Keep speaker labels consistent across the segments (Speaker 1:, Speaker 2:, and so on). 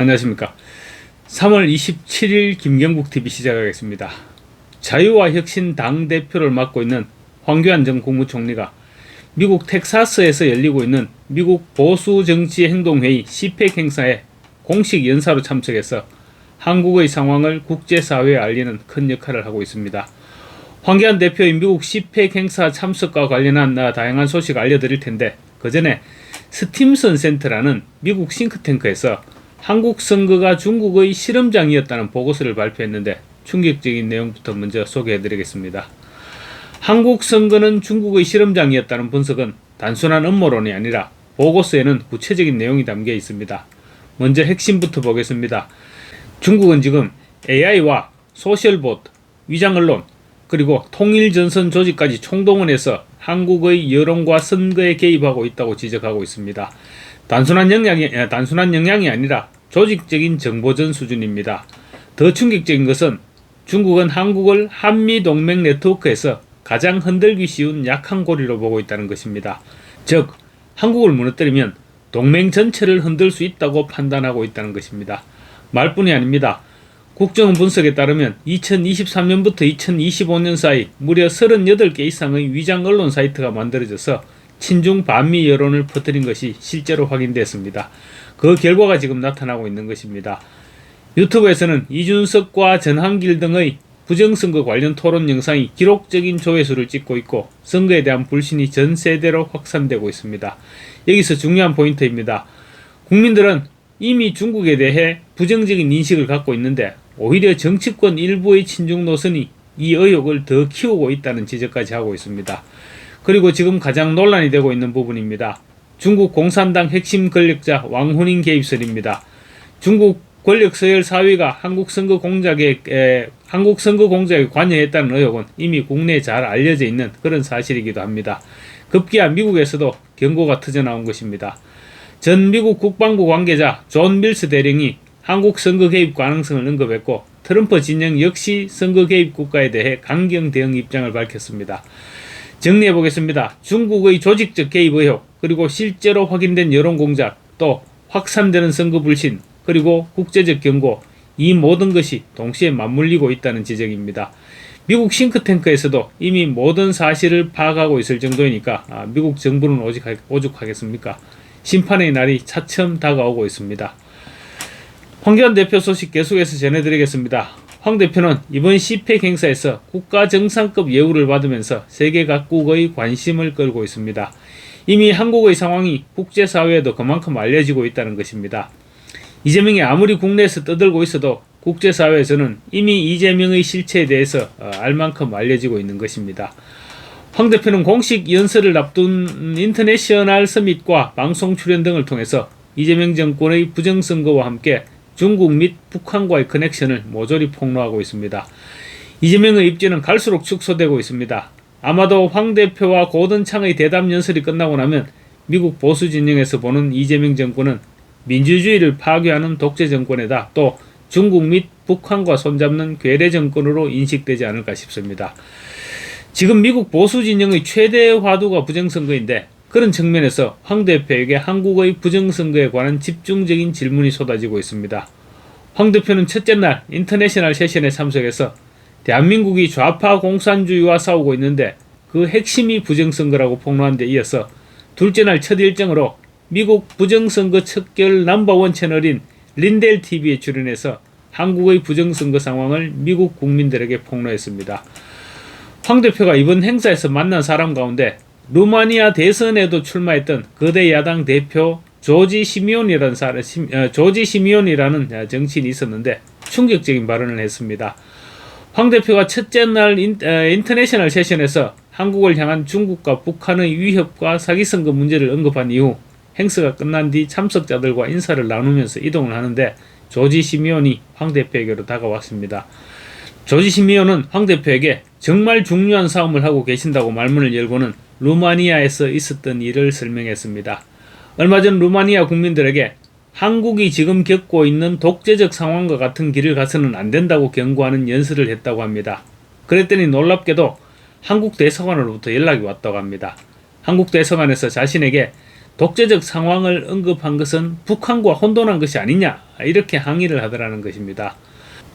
Speaker 1: 안녕하십니까. 3월 27일 김경국TV 시작하겠습니다. 자유와 혁신 당대표를 맡고 있는 황교안 전 국무총리가 미국 텍사스에서 열리고 있는 미국 보수정치행동회의 CPEC 행사에 공식 연사로 참석해서 한국의 상황을 국제사회에 알리는 큰 역할을 하고 있습니다. 황교안 대표의 미국 CPEC 행사 참석과 관련한 다양한 소식 알려드릴 텐데, 그 전에 스팀슨 센터라는 미국 싱크탱크에서 한국 선거가 중국의 실험장이었다는 보고서를 발표했는데, 충격적인 내용부터 먼저 소개해드리겠습니다. 한국 선거는 중국의 실험장이었다는 분석은 단순한 음모론이 아니라 보고서에는 구체적인 내용이 담겨 있습니다. 먼저 핵심부터 보겠습니다. 중국은 지금 AI와 소셜봇, 위장언론, 그리고 통일전선 조직까지 총동원해서 한국의 여론과 선거에 개입하고 있다고 지적하고 있습니다. 단순한 역량이 아니라 조직적인 정보전 수준입니다. 더 충격적인 것은 중국은 한국을 한미동맹 네트워크에서 가장 흔들기 쉬운 약한 고리로 보고 있다는 것입니다. 즉, 한국을 무너뜨리면 동맹 전체를 흔들 수 있다고 판단하고 있다는 것입니다. 말뿐이 아닙니다. 국정원 분석에 따르면 2023년부터 2025년 사이 무려 38개 이상의 위장 언론 사이트가 만들어져서 친중 반미 여론을 퍼뜨린 것이 실제로 확인됐습니다. 그 결과가 지금 나타나고 있는 것입니다. 유튜브에서는 이준석과 전한길 등의 부정선거 관련 토론 영상이 기록적인 조회수를 찍고 있고, 선거에 대한 불신이 전 세대로 확산되고 있습니다. 여기서 중요한 포인트입니다. 국민들은 이미 중국에 대해 부정적인 인식을 갖고 있는데, 오히려 정치권 일부의 친중 노선이 이 의혹을 더 키우고 있다는 지적까지 하고 있습니다. 그리고 지금 가장 논란이 되고 있는 부분입니다. 중국 공산당 핵심 권력자 왕훈인 개입설입니다. 중국 권력 서열 4위가 한국 선거 공작에 관여했다는 의혹은 이미 국내에 잘 알려져 있는 그런 사실이기도 합니다. 급기야 미국에서도 경고가 터져나온 것입니다. 전 미국 국방부 관계자 존 밀스 대령이 한국 선거 개입 가능성을 언급했고, 트럼프 진영 역시 선거 개입 국가에 대해 강경 대응 입장을 밝혔습니다. 정리해보겠습니다. 중국의 조직적 개입 의혹, 그리고 실제로 확인된 여론 공작, 또 확산되는 선거 불신, 그리고 국제적 경고, 이 모든 것이 동시에 맞물리고 있다는 지적입니다. 미국 싱크탱크에서도 이미 모든 사실을 파악하고 있을 정도이니까 미국 정부는 오죽하겠습니까? 심판의 날이 차츰 다가오고 있습니다. 황교안 대표 소식 계속해서 전해드리겠습니다. 황 대표는 이번 CPEC 행사에서 국가정상급 예우를 받으면서 세계 각국의 관심을 끌고 있습니다. 이미 한국의 상황이 국제사회에도 그만큼 알려지고 있다는 것입니다. 이재명이 아무리 국내에서 떠들고 있어도 국제사회에서는 이미 이재명의 실체에 대해서 알 만큼 알려지고 있는 것입니다. 황 대표는 공식 연설을 앞둔 인터내셔널 서밋과 방송 출연 등을 통해서 이재명 정권의 부정선거와 함께 중국 및 북한과의 커넥션을 모조리 폭로하고 있습니다. 이재명의 입지는 갈수록 축소되고 있습니다. 아마도 황 대표와 고든창의 대담 연설이 끝나고 나면 미국 보수 진영에서 보는 이재명 정권은 민주주의를 파괴하는 독재 정권에다 또 중국 및 북한과 손잡는 괴뢰 정권으로 인식되지 않을까 싶습니다. 지금 미국 보수 진영의 최대 화두가 부정선거인데, 그런 측면에서 황 대표에게 한국의 부정선거에 관한 집중적인 질문이 쏟아지고 있습니다. 황 대표는 첫째 날 인터내셔널 세션에 참석해서 대한민국이 좌파 공산주의와 싸우고 있는데 그 핵심이 부정선거라고 폭로한 데 이어서 둘째 날 첫 일정으로 미국 부정선거 척결 넘버원 채널인 린델 TV에 출연해서 한국의 부정선거 상황을 미국 국민들에게 폭로했습니다. 황 대표가 이번 행사에서 만난 사람 가운데 루마니아 대선에도 출마했던 거대 야당 대표 조지 시미온이라는 정치인이 있었는데 충격적인 발언을 했습니다. 황 대표가 첫째 날 인터내셔널 세션에서 한국을 향한 중국과 북한의 위협과 사기 선거 문제를 언급한 이후 행사가 끝난 뒤 참석자들과 인사를 나누면서 이동을 하는데, 조지 시미온이 황 대표에게로 다가왔습니다. 조지 시미온은 황 대표에게 정말 중요한 싸움을 하고 계신다고 말문을 열고는 루마니아에서 있었던 일을 설명했습니다. 얼마 전 루마니아 국민들에게 한국이 지금 겪고 있는 독재적 상황과 같은 길을 가서는 안 된다고 경고하는 연설을 했다고 합니다. 그랬더니 놀랍게도 한국 대사관으로부터 연락이 왔다고 합니다. 한국 대사관에서 자신에게 독재적 상황을 언급한 것은 북한과 혼돈한 것이 아니냐 이렇게 항의를 하더라는 것입니다.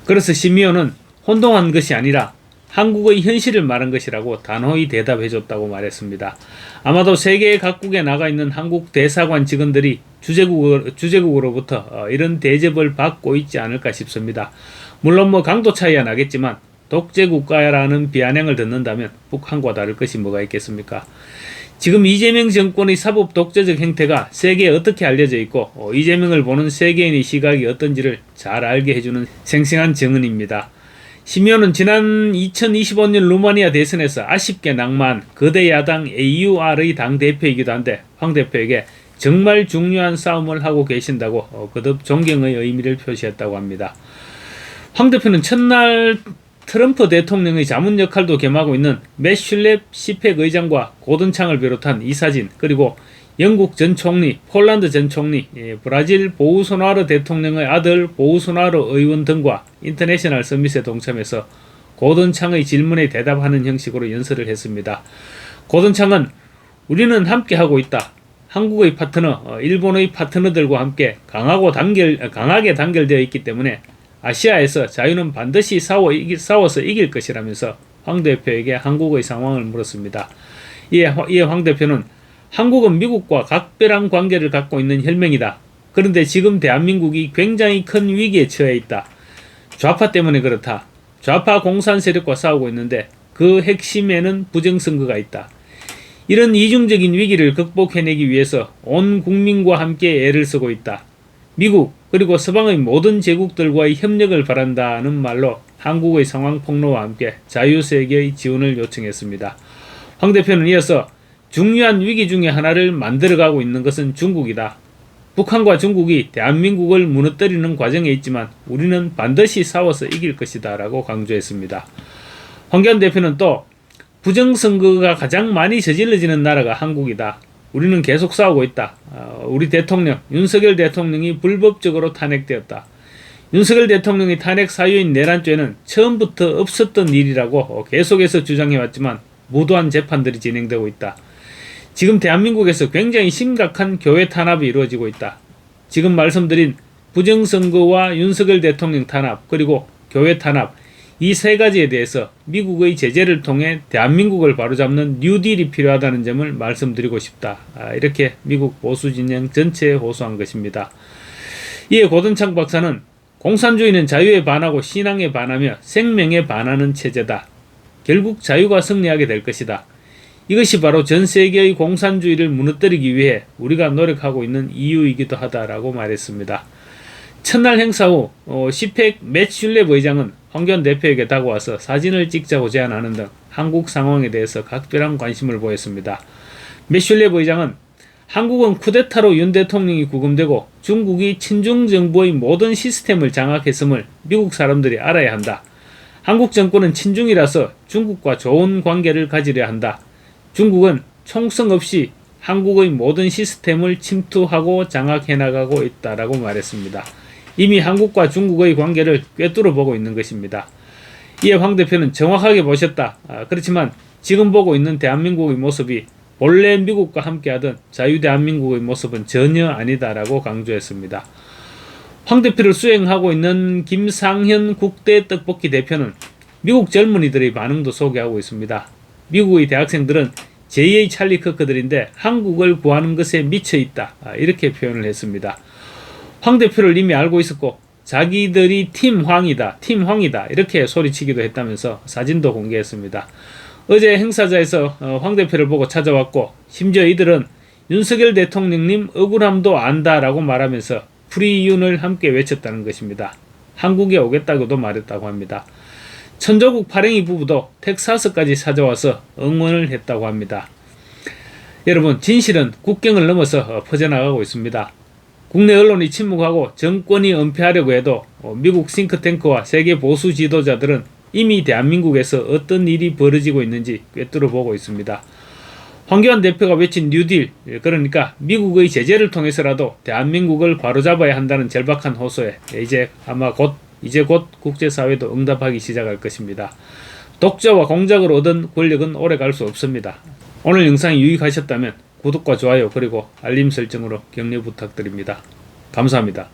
Speaker 1: 그래서 심의원은 혼동한 것이 아니라 한국의 현실을 말한 것이라고 단호히 대답해줬다고 말했습니다. 아마도 세계 각국에 나가 있는 한국 대사관 직원들이 주재국으로부터 이런 대접을 받고 있지 않을까 싶습니다. 물론 강도 차이야 나겠지만 독재국가라는 비아냥을 듣는다면 북한과 다를 것이 뭐가 있겠습니까? 지금 이재명 정권의 사법 독재적 행태가 세계에 어떻게 알려져 있고 이재명을 보는 세계인의 시각이 어떤지를 잘 알게 해주는 생생한 증언입니다. 심의원은 지난 2025년 루마니아 대선에서 아쉽게 낙마한 거대 야당 AUR의 당대표이기도 한데 황 대표에게 정말 중요한 싸움을 하고 계신다고 거듭 존경의 의미를 표시했다고 합니다. 황 대표는 첫날 트럼프 대통령의 자문 역할도 겸하고 있는 매슐렙 시펙 의장과 고든창을 비롯한 이 사진, 그리고 영국 전 총리, 폴란드 전 총리, 브라질 보우소나로 대통령의 아들 보우소나로 의원 등과 인터내셔널 서밋에 동참해서 고든창의 질문에 대답하는 형식으로 연설을 했습니다. 고든창은 우리는 함께하고 있다. 한국의 파트너, 일본의 파트너들과 함께 강하게 단결되어 있기 때문에 아시아에서 자유는 반드시 싸워서 이길 것이라면서 황 대표에게 한국의 상황을 물었습니다. 이에 황 대표는 한국은 미국과 각별한 관계를 갖고 있는 혈맹이다. 그런데 지금 대한민국이 굉장히 큰 위기에 처해 있다. 좌파 때문에 그렇다. 좌파 공산 세력과 싸우고 있는데 그 핵심에는 부정선거가 있다. 이런 이중적인 위기를 극복해내기 위해서 온 국민과 함께 애를 쓰고 있다. 미국 그리고 서방의 모든 제국들과의 협력을 바란다는 말로 한국의 상황 폭로와 함께 자유세계의 지원을 요청했습니다. 황 대표는 이어서 중요한 위기 중에 하나를 만들어가고 있는 것은 중국이다. 북한과 중국이 대한민국을 무너뜨리는 과정에 있지만 우리는 반드시 싸워서 이길 것이다 라고 강조했습니다. 황교안 대표는 또 부정선거가 가장 많이 저질러지는 나라가 한국이다. 우리는 계속 싸우고 있다. 우리 대통령 윤석열 대통령이 불법적으로 탄핵되었다. 윤석열 대통령의 탄핵 사유인 내란죄는 처음부터 없었던 일이라고 계속해서 주장해왔지만 무도한 재판들이 진행되고 있다. 지금 대한민국에서 굉장히 심각한 교회 탄압이 이루어지고 있다. 지금 말씀드린 부정선거와 윤석열 대통령 탄압 그리고 교회 탄압 이 세 가지에 대해서 미국의 제재를 통해 대한민국을 바로잡는 뉴딜이 필요하다는 점을 말씀드리고 싶다. 이렇게 미국 보수 진영 전체에 호소한 것입니다. 이에 고든창 박사는 공산주의는 자유에 반하고 신앙에 반하며 생명에 반하는 체제다. 결국 자유가 승리하게 될 것이다. 이것이 바로 전 세계의 공산주의를 무너뜨리기 위해 우리가 노력하고 있는 이유이기도 하다라고 말했습니다. 첫날 행사 후 시펙 매슐렙 의장은 황교안 대표에게 다가와서 사진을 찍자고 제안하는 등 한국 상황에 대해서 각별한 관심을 보였습니다. 매슐렙 의장은 한국은 쿠데타로 윤 대통령이 구금되고 중국이 친중 정부의 모든 시스템을 장악했음을 미국 사람들이 알아야 한다. 한국 정권은 친중이라서 중국과 좋은 관계를 가지려 한다. 중국은 총성 없이 한국의 모든 시스템을 침투하고 장악해나가고 있다라고 말했습니다. 이미 한국과 중국의 관계를 꿰뚫어 보고 있는 것입니다. 이에 황 대표는 정확하게 보셨다. 그렇지만 지금 보고 있는 대한민국의 모습이 본래 미국과 함께하던 자유대한민국의 모습은 전혀 아니다라고 강조했습니다. 황 대표를 수행하고 있는 김상현 국대 떡볶이 대표는 미국 젊은이들의 반응도 소개하고 있습니다. 미국의 대학생들은 제2의 찰리 커커들인데 한국을 구하는 것에 미쳐있다. 이렇게 표현을 했습니다. 황 대표를 이미 알고 있었고 자기들이 팀 황이다 이렇게 소리치기도 했다면서 사진도 공개했습니다. 어제 행사자에서 황 대표를 보고 찾아왔고 심지어 이들은 윤석열 대통령님 억울함도 안다라고 말하면서 프리윤을 함께 외쳤다는 것입니다. 한국에 오겠다고도 말했다고 합니다. 천조국 파랭이 부부도 텍사스까지 찾아와서 응원을 했다고 합니다. 여러분, 진실은 국경을 넘어서 퍼져나가고 있습니다. 국내 언론이 침묵하고 정권이 은폐하려고 해도 미국 싱크탱크와 세계 보수 지도자들은 이미 대한민국에서 어떤 일이 벌어지고 있는지 꿰뚫어 보고 있습니다. 황교안 대표가 외친 뉴딜, 그러니까 미국의 제재를 통해서라도 대한민국을 바로잡아야 한다는 절박한 호소에 이제 곧 국제사회도 응답하기 시작할 것입니다. 독자와 공작을 얻은 권력은 오래 갈 수 없습니다. 오늘 영상이 유익하셨다면 구독과 좋아요 그리고 알림 설정으로 격려 부탁드립니다. 감사합니다.